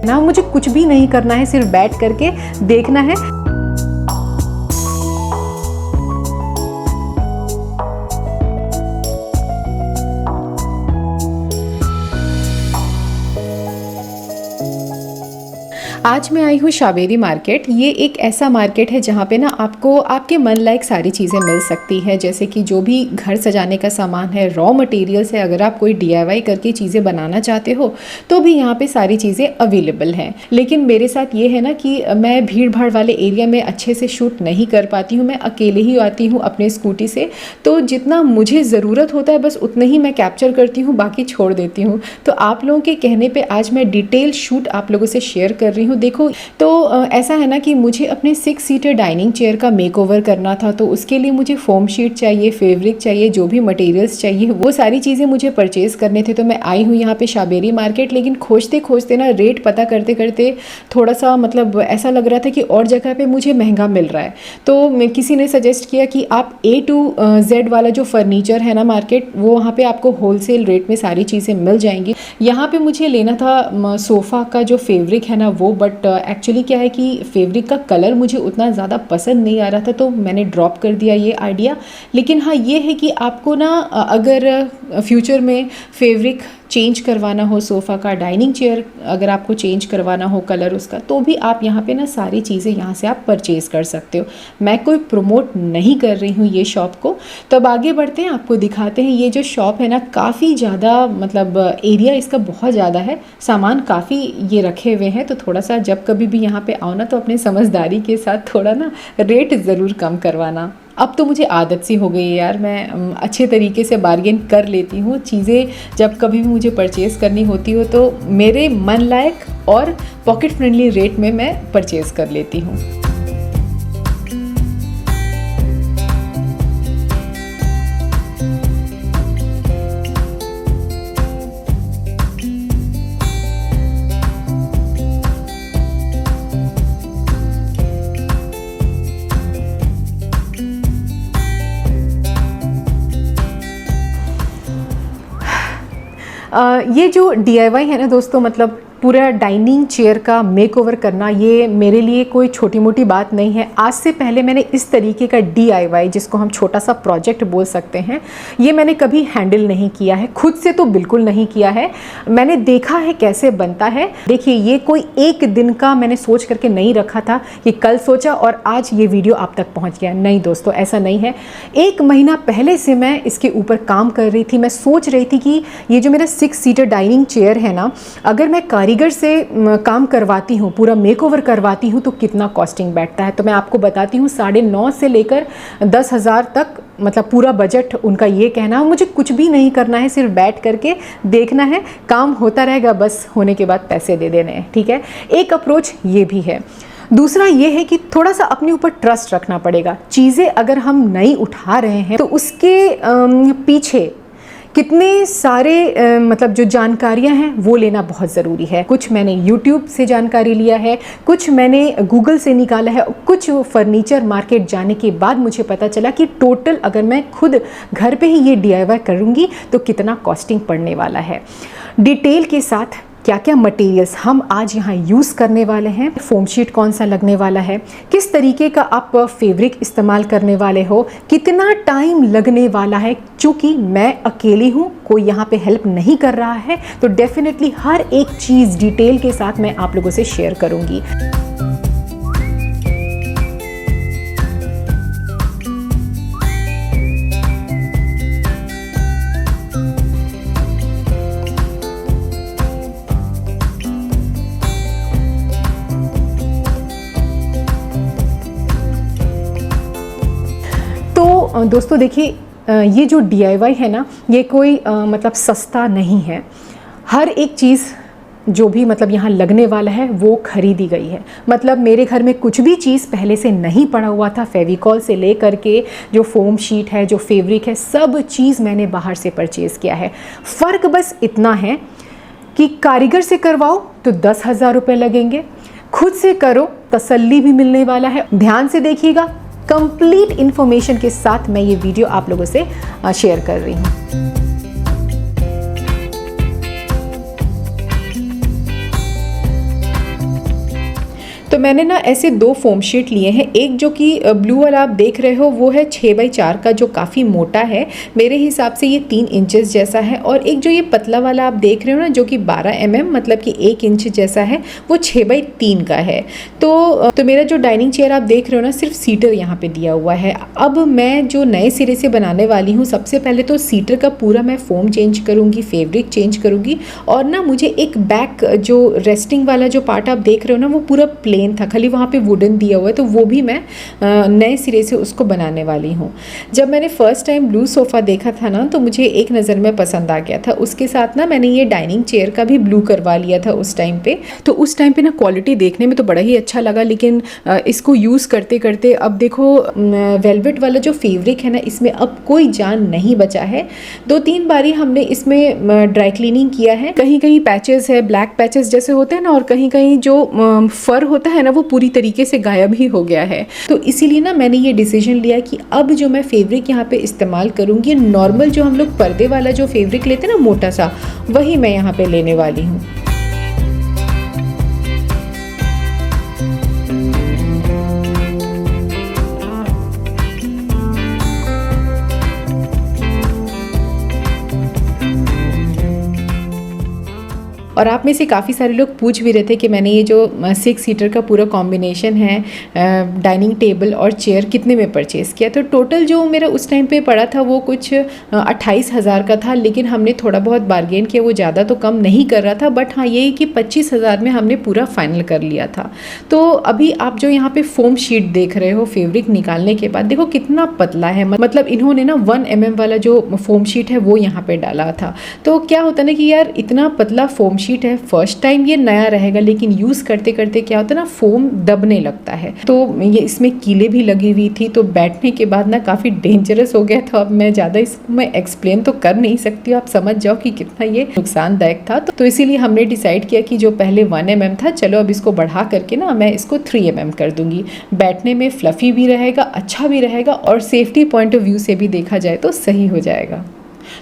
ना मुझे कुछ भी नहीं करना है, सिर्फ बैठ करके देखना है। आज मैं आई हूँ शावेरी मार्केट। ये एक ऐसा मार्केट है जहाँ पे ना आपको आपके मन लायक सारी चीज़ें मिल सकती हैं, जैसे कि जो भी घर सजाने का सामान है, रॉ मटेरियल्स है। अगर आप कोई DIY करके चीज़ें बनाना चाहते हो तो भी यहाँ पे सारी चीज़ें अवेलेबल हैं। लेकिन मेरे साथ ये है ना कि मैं भीड़ भाड़ वाले एरिया में अच्छे से शूट नहीं कर पाती हूँ। मैं अकेले ही आती हूँ अपने स्कूटी से, तो जितना मुझे ज़रूरत होता है बस उतना ही मैं कैप्चर करती हूँ, बाकी छोड़ देती हूँ। तो आप लोगों के कहने पर आज मैं डिटेल शूट आप लोगों से शेयर कर रही हूँ। देखो तो ऐसा है ना कि मुझे अपने 6 सीटर डाइनिंग चेयर का मेकओवर करना था, तो उसके लिए मुझे फोम शीट चाहिए, फैब्रिक चाहिए, जो भी मटेरियल्स चाहिए वो सारी चीज़ें मुझे परचेज़ करने थे। तो मैं आई हूँ यहाँ पे शावेरी मार्केट, लेकिन खोजते खोजते ना रेट पता करते करते थोड़ा सा मतलब ऐसा लग रहा था कि और जगह पे मुझे महंगा मिल रहा है। तो किसी ने सजेस्ट किया कि आप A to Z वाला जो फर्नीचर है ना मार्केट, वो वहाँ पे आपको होलसेल रेट में सारी चीज़ें मिल जाएंगी। यहाँ पे मुझे लेना था सोफ़ा का जो फैब्रिक है ना वो, बट एक्चुअली क्या है कि फैब्रिक का कलर मुझे उतना ज़्यादा पसंद नहीं आ रहा था, तो मैंने ड्रॉप कर दिया ये आइडिया। लेकिन हाँ ये है कि आपको ना अगर फ्यूचर में फैब्रिक चेंज करवाना हो, सोफ़ा का, डाइनिंग चेयर अगर आपको चेंज करवाना हो कलर उसका, तो भी आप यहाँ पे ना सारी चीज़ें यहाँ से आप परचेज़ कर सकते हो। मैं कोई प्रमोट नहीं कर रही हूँ ये शॉप को। तो अब आगे बढ़ते हैं, आपको दिखाते हैं। ये जो शॉप है ना काफ़ी ज़्यादा मतलब एरिया इसका बहुत ज़्यादा है, सामान काफ़ी ये रखे हुए हैं। तो थोड़ा सा जब कभी भी यहाँ पे आओ ना तो अपने समझदारी के साथ थोड़ा ना रेट ज़रूर कम करवाना। अब तो मुझे आदत सी हो गई है यार, मैं अच्छे तरीके से बार्गेन कर लेती हूँ। चीज़ें जब कभी भी मुझे परचेज़ करनी होती हो तो मेरे मन लायक और पॉकेट फ्रेंडली रेट में मैं परचेज़ कर लेती हूँ। ये जो DIY है ना दोस्तों, मतलब पूरा डाइनिंग चेयर का मेकओवर करना, ये मेरे लिए कोई छोटी मोटी बात नहीं है। आज से पहले मैंने इस तरीके का DIY, जिसको हम छोटा सा प्रोजेक्ट बोल सकते हैं, ये मैंने कभी हैंडल नहीं किया है, खुद से तो बिल्कुल नहीं किया है। मैंने देखा है कैसे बनता है। देखिए ये कोई एक दिन का मैंने सोच करके नहीं रखा था कि कल सोचा और आज ये वीडियो आप तक पहुँच गया। नहीं दोस्तों, ऐसा नहीं है। 1 महीना पहले से मैं इसके ऊपर काम कर रही थी। मैं सोच रही थी कि ये जो मेरा 6 सीटर डाइनिंग चेयर है ना, अगर मैं कारीगर से काम करवाती हूँ, पूरा मेकओवर करवाती हूँ, तो कितना कॉस्टिंग बैठता है। तो मैं आपको बताती हूँ, 9.5 से लेकर 10,000 तक मतलब पूरा बजट उनका ये कहना। मुझे कुछ भी नहीं करना है, सिर्फ बैठ करके देखना है, काम होता रहेगा, बस होने के बाद पैसे दे देने हैं। ठीक है, एक अप्रोच ये भी है। दूसरा ये है कि थोड़ा सा अपने ऊपर ट्रस्ट रखना पड़ेगा। चीज़ें अगर हम नहीं उठा रहे हैं तो उसके पीछे कितने सारे मतलब जो जानकारियां हैं वो लेना बहुत ज़रूरी है। कुछ मैंने YouTube से जानकारी लिया है, कुछ मैंने Google से निकाला है, कुछ फर्नीचर मार्केट जाने के बाद मुझे पता चला कि टोटल अगर मैं खुद घर पे ही ये DIY करूँगी तो कितना कॉस्टिंग पड़ने वाला है। डिटेल के साथ क्या क्या मटेरियल्स हम आज यहाँ यूज़ करने वाले हैं, फोम शीट कौन सा लगने वाला है, किस तरीके का आप फैब्रिक इस्तेमाल करने वाले हो, कितना टाइम लगने वाला है। चूँकि मैं अकेली हूँ, कोई यहाँ पे हेल्प नहीं कर रहा है, तो डेफिनेटली हर एक चीज़ डिटेल के साथ मैं आप लोगों से शेयर करूँगी। दोस्तों देखिए, ये जो DIY है ना, ये कोई मतलब सस्ता नहीं है। हर एक चीज़ जो भी मतलब यहाँ लगने वाला है वो खरीदी गई है। मतलब मेरे घर में कुछ भी चीज़ पहले से नहीं पड़ा हुआ था, फेविकॉल से ले करके जो फोम शीट है, जो फैब्रिक है, सब चीज़ मैंने बाहर से परचेज़ किया है। फ़र्क बस इतना है कि कारीगर से करवाओ तो 10,000 रुपये लगेंगे, खुद से करो तसल्ली भी मिलने वाला है। ध्यान से देखिएगा, कंप्लीट इन्फॉर्मेशन के साथ मैं ये वीडियो आप लोगों से शेयर कर रही हूँ। मैंने ना ऐसे 2 फोम शीट लिए हैं। एक जो कि ब्लू वाला आप देख रहे हो वो है 6x4 का, जो काफ़ी मोटा है, मेरे हिसाब से ये 3 इंचेस जैसा है। और एक जो ये पतला वाला आप देख रहे हो ना, जो कि 12 mm मतलब कि 1 इंच जैसा है, वो 6x3 का है। तो मेरा जो डाइनिंग चेयर आप देख रहे हो ना, सिर्फ सीटर यहाँ पे दिया हुआ है। अब मैं जो नए सिरे से बनाने वाली हूँ, सबसे पहले तो सीटर का पूरा मैं फोम चेंज करूँगी, फैब्रिक चेंज करूँगी। और ना मुझे एक बैक जो रेस्टिंग वाला जो पार्ट आप देख रहे हो ना, वो पूरा प्लेन था, खाली वहाँ पे वुडन दिया हुआ है, तो वो भी मैं नए सिरे से उसको बनाने वाली हूँ। जब मैंने फर्स्ट टाइम ब्लू सोफ़ा देखा था ना, तो मुझे एक नज़र में पसंद आ गया था। उसके साथ ना मैंने ये डाइनिंग चेयर का भी ब्लू करवा लिया था उस टाइम पे। तो उस टाइम पे ना क्वालिटी देखने में तो बड़ा ही अच्छा लगा, लेकिन इसको यूज़ करते करते अब देखो वेलवेट वाला जो फैब्रिक है ना, इसमें अब कोई जान नहीं बचा है। 2-3 बारी हमने इसमें ड्राई क्लीनिंग किया है। कहीं कहीं पैचेस है, ब्लैक पैचेस जैसे होते हैं ना, और कहीं कहीं जो फर होता है ना, वो पूरी तरीके से गायब ही हो गया है। तो इसीलिए ना मैंने ये डिसीजन लिया कि अब जो मैं फैब्रिक यहाँ पे इस्तेमाल करूँगी, नॉर्मल जो हम लोग पर्दे वाला जो फैब्रिक लेते हैं ना, मोटा सा, वही मैं यहाँ पे लेने वाली हूँ। और आप में से काफ़ी सारे लोग पूछ भी रहे थे कि मैंने ये जो 6 सीटर का पूरा कॉम्बिनेशन है डाइनिंग टेबल और चेयर कितने में परचेज़ किया। तो टोटल जो मेरा उस टाइम पे पड़ा था वो कुछ 28,000 का था, लेकिन हमने थोड़ा बहुत बार्गेन किया, वो ज़्यादा तो कम नहीं कर रहा था, बट हाँ ये कि 25,000 में हमने पूरा फाइनल कर लिया था। तो अभी आप जो यहाँ पे फोम शीट देख रहे हो फैब्रिक निकालने के बाद, देखो कितना पतला है, मतलब इन्होंने ना 1 mm वाला जो फोम शीट है वो यहाँ पे डाला था। तो क्या होता ना कि यार इतना पतला फोम शीट है, फर्स्ट टाइम ये नया रहेगा, लेकिन यूज़ करते करते क्या होता है ना, फोम दबने लगता है। तो ये इसमें कीले भी लगी हुई थी, तो बैठने के बाद ना काफ़ी डेंजरस हो गया था। अब मैं ज़्यादा इसको मैं एक्सप्लेन तो कर नहीं सकती, आप समझ जाओ कि कितना ये नुकसानदायक था। तो इसीलिए हमने डिसाइड किया कि जो पहले 1 mm था, चलो अब इसको बढ़ा करके ना मैं इसको 3 mm कर दूंगी। बैठने में फ्लफ़ी भी रहेगा, अच्छा भी रहेगा, और सेफ्टी पॉइंट ऑफ व्यू से भी देखा जाए तो सही हो जाएगा।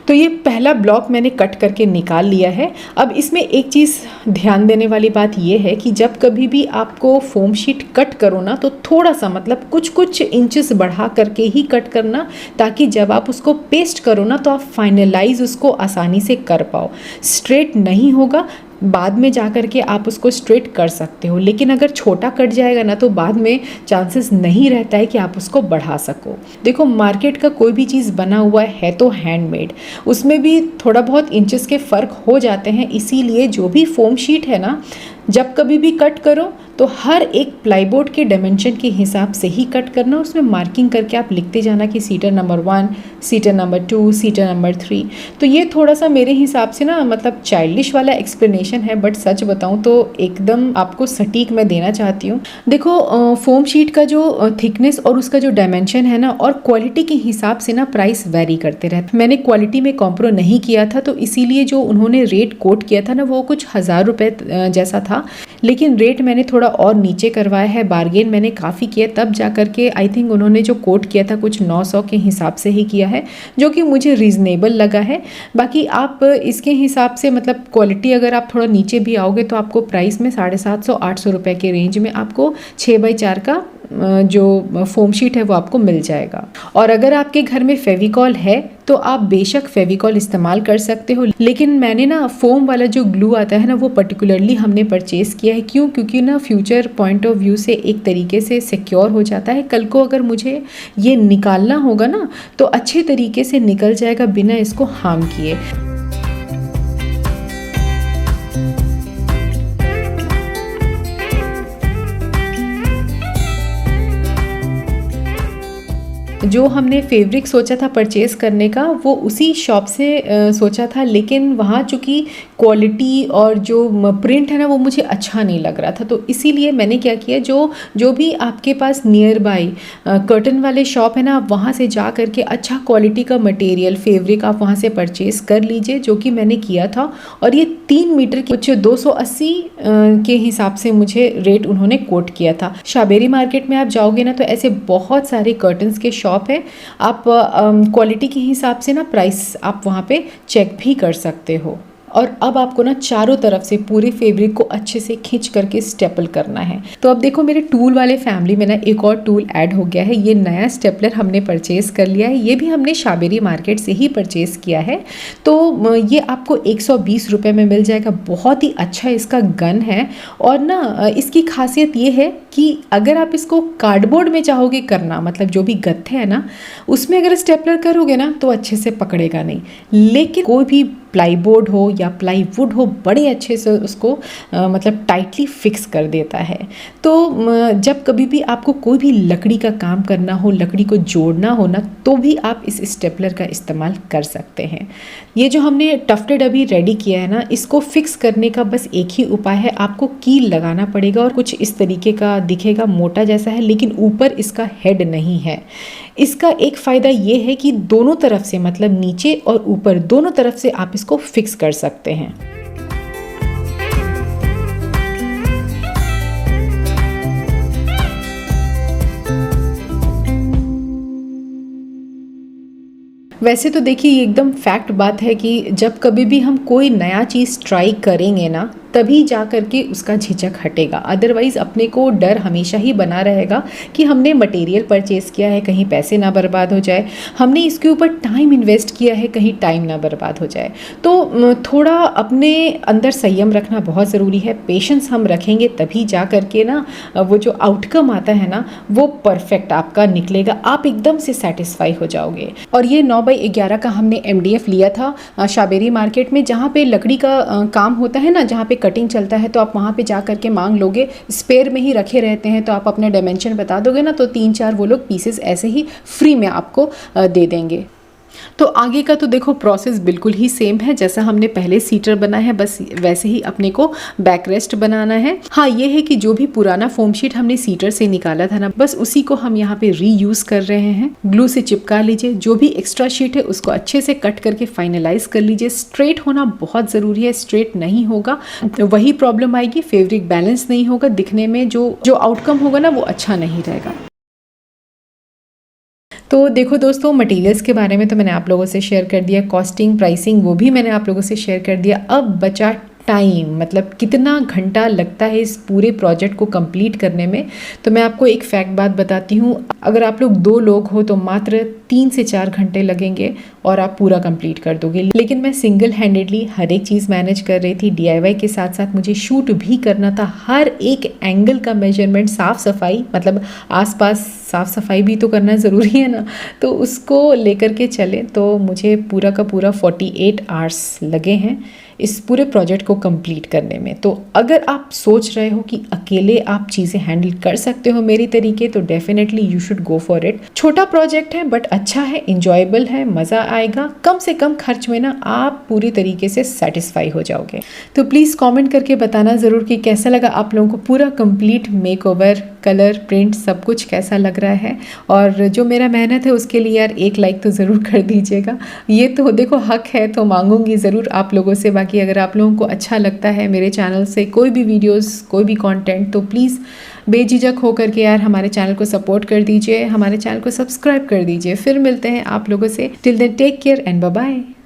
तो ये पहला ब्लॉक मैंने कट करके निकाल लिया है। अब इसमें एक चीज़ ध्यान देने वाली बात ये है कि जब कभी भी आपको फोम शीट कट करो ना, तो थोड़ा सा मतलब कुछ इंचेस बढ़ा करके ही कट करना, ताकि जब आप उसको पेस्ट करो ना, तो आप फाइनलाइज उसको आसानी से कर पाओ। स्ट्रेट नहीं होगा, बाद में जा कर के आप उसको स्ट्रेट कर सकते हो, लेकिन अगर छोटा कट जाएगा ना, तो बाद में चांसेस नहीं रहता है कि आप उसको बढ़ा सको। देखो मार्केट का कोई भी चीज़ बना हुआ है तो हैंडमेड, उसमें भी थोड़ा बहुत इंचेस के फ़र्क हो जाते हैं। इसीलिए जो भी फोम शीट है ना, जब कभी भी कट करो तो हर एक प्लाईबोर्ड के डायमेंशन के हिसाब से ही कट करना। उसमें मार्किंग करके आप लिखते जाना कि seater number 1, seater number 2, seater number 3। तो ये थोड़ा सा मेरे हिसाब से ना मतलब चाइल्डिश वाला एक्सप्लेनेशन है, बट सच बताऊं तो एकदम आपको सटीक मैं देना चाहती हूँ। देखो फोम शीट का जो थिकनेस और उसका जो डायमेंशन है ना, और क्वालिटी के हिसाब से ना प्राइस वेरी करते रहते। मैंने क्वालिटी में कॉम्प्रो नहीं किया था, तो इसीलिए जो उन्होंने रेट कोट किया था ना, वो कुछ 1000 रुपये जैसा था, लेकिन रेट मैंने थोड़ा और नीचे करवाया है। बार्गेन मैंने काफ़ी किया, तब जा कर के आई थिंक उन्होंने जो कोट किया था कुछ 900 के हिसाब से ही किया है, जो कि मुझे रीज़नेबल लगा है। बाकी आप इसके हिसाब से मतलब क्वालिटी अगर आप थोड़ा नीचे भी आओगे, तो आपको प्राइस में 750-800 रुपये के रेंज में आपको 6x4 का जो फोम शीट है वो आपको मिल जाएगा। और अगर आपके घर में फेविकॉल है तो आप बेशक फेविकॉल इस्तेमाल कर सकते हो, लेकिन मैंने ना फोम वाला जो ग्लू आता है ना, वो पर्टिकुलरली हमने परचेज़ किया है। क्यों? क्योंकि ना फ्यूचर पॉइंट ऑफ व्यू से एक तरीके से सिक्योर हो जाता है। कल को अगर मुझे ये निकालना होगा ना, तो अच्छे तरीके से निकल जाएगा बिना इसको हार्म किए। जो हमने फैब्रिक सोचा था परचेज़ करने का, वो उसी शॉप से सोचा था, लेकिन वहाँ चूँकि क्वालिटी और जो प्रिंट है ना, वो मुझे अच्छा नहीं लग रहा था। तो इसीलिए मैंने क्या किया, जो भी आपके पास नियर बाय कर्टन वाले शॉप है ना, आप वहाँ से जा करके अच्छा क्वालिटी का मटेरियल फैब्रिक आप वहाँ से परचेज़ कर लीजिए, जो कि मैंने किया था। और ये 3 मीटर की कुछ 280 के हिसाब से मुझे रेट उन्होंने कोट किया था। शाबेरी मार्केट में आप जाओगे ना, तो ऐसे बहुत सारे कर्टन्स के शॉप है, आप क्वालिटी के हिसाब से ना प्राइस आप वहाँ पे चेक भी कर सकते हो। और अब आपको ना चारों तरफ से पूरे फैब्रिक को अच्छे से खींच करके स्टेपल करना है। तो अब देखो मेरे टूल वाले फैमिली में ना एक और टूल ऐड हो गया है। ये नया स्टेपलर हमने परचेज़ कर लिया है, ये भी हमने शाबेरी मार्केट से ही परचेज़ किया है। तो ये आपको 120 रुपये में मिल जाएगा। बहुत ही अच्छा इसका गन है और ना इसकी खासियत ये है कि अगर आप इसको कार्डबोर्ड में चाहोगे करना, मतलब जो भी गत्थे है ना उसमें अगर स्टेपलर करोगे ना तो अच्छे से पकड़ेगा नहीं, लेकिन कोई भी प्लाईबोर्ड हो या प्लाईवुड हो बड़े अच्छे से उसको मतलब टाइटली फिक्स कर देता है। तो जब कभी भी आपको कोई भी लकड़ी का काम करना हो, लकड़ी को जोड़ना हो ना, तो भी आप इस स्टेपलर का इस्तेमाल कर सकते हैं। ये जो हमने टफ्टेड अभी रेडी किया है ना, इसको फिक्स करने का बस एक ही उपाय है, आपको कील लगाना पड़ेगा और कुछ इस तरीके का दिखेगा, मोटा जैसा है लेकिन ऊपर इसका हेड नहीं है। इसका एक फ़ायदा ये है कि दोनों तरफ से, मतलब नीचे और ऊपर दोनों तरफ से आप इसको फिक्स कर सकते हैं। वैसे तो देखिए ये एकदम फैक्ट बात है कि जब कभी भी हम कोई नया चीज़ ट्राई करेंगे ना तभी जा कर के उसका झिझक हटेगा, अदरवाइज़ अपने को डर हमेशा ही बना रहेगा कि हमने मटेरियल परचेज़ किया है कहीं पैसे ना बर्बाद हो जाए, हमने इसके ऊपर टाइम इन्वेस्ट किया है कहीं टाइम ना बर्बाद हो जाए। तो थोड़ा अपने अंदर संयम रखना बहुत ज़रूरी है। पेशेंस हम रखेंगे तभी जा कर के ना वो जो आउटकम आता है ना वो परफेक्ट आपका निकलेगा, आप एकदम से सेटिस्फाई हो जाओगे। और ये 9x11 का हमने MDF लिया था शाबेरी मार्केट में, जहाँ पे लकड़ी का काम होता है ना, जहाँ पे कटिंग चलता है, तो आप वहाँ पे जा करके मांग लोगे, स्पेयर में ही रखे रहते हैं, तो आप अपने डायमेंशन बता दोगे ना तो 3-4 वो लोग पीसेस ऐसे ही फ्री में आपको दे देंगे। तो आगे का तो देखो प्रोसेस बिल्कुल ही सेम है जैसा हमने पहले सीटर बनाया है, बस वैसे ही अपने को बैक रेस्ट बनाना है। हाँ ये है कि जो भी पुराना फोम शीट हमने सीटर से निकाला था ना, बस उसी को हम यहाँ पे रीयूज कर रहे हैं। ग्लू से चिपका लीजिए, जो भी एक्स्ट्रा शीट है उसको अच्छे से कट करके फाइनलाइज कर लीजिए। स्ट्रेट होना बहुत ज़रूरी है, स्ट्रेट नहीं होगा वही प्रॉब्लम आएगी, फैब्रिक बैलेंस नहीं होगा, दिखने में जो आउटकम होगा ना वो अच्छा नहीं रहेगा। तो देखो दोस्तों, मटेरियल्स के बारे में तो मैंने आप लोगों से शेयर कर दिया, कॉस्टिंग प्राइसिंग वो भी मैंने आप लोगों से शेयर कर दिया। अब बचा टाइम, मतलब कितना घंटा लगता है इस पूरे प्रोजेक्ट को कंप्लीट करने में। तो मैं आपको एक फैक्ट बात बताती हूँ, अगर आप लोग 2 लोग हो तो मात्र 3 से 4 घंटे लगेंगे और आप पूरा कंप्लीट कर दोगे। लेकिन मैं सिंगल हैंडेडली हर एक चीज़ मैनेज कर रही थी, DIY के साथ साथ मुझे शूट भी करना था, हर एक एंगल का मेजरमेंट, साफ़ सफाई, मतलब आसपास साफ़ सफाई भी तो करना ज़रूरी है ना, तो उसको लेकर के चले। तो मुझे पूरा का पूरा 48 आवर्स लगे हैं इस पूरे प्रोजेक्ट को कंप्लीट करने में। तो अगर आप सोच रहे हो कि अकेले आप चीज़ें हैंडल कर सकते हो मेरी तरीके, तो definitely you should go for it. छोटा प्रोजेक्ट है बट अच्छा है, इंजॉयबल है, मज़ा आएगा, कम से कम खर्च में ना आप पूरी तरीके से सेटिस्फाई हो जाओगे। तो प्लीज़ कमेंट करके बताना ज़रूर कि कैसा लगा आप लोगों को पूरा कंप्लीट मेकओवर, कलर, प्रिंट सब कुछ कैसा लग रहा है। और जो मेरा मेहनत है उसके लिए यार एक लाइक तो ज़रूर कर दीजिएगा। ये तो देखो हक है तो मांगूंगी ज़रूर आप लोगों से। बाकी अगर आप लोगों को अच्छा लगता है मेरे चैनल से कोई भी वीडियोस, कोई भी कंटेंट, तो प्लीज़ बेझिझक होकर के यार हमारे चैनल को सपोर्ट कर दीजिए, हमारे चैनल को सब्सक्राइब कर दीजिए। फिर मिलते हैं आप लोगों से। Till then take care and bye bye.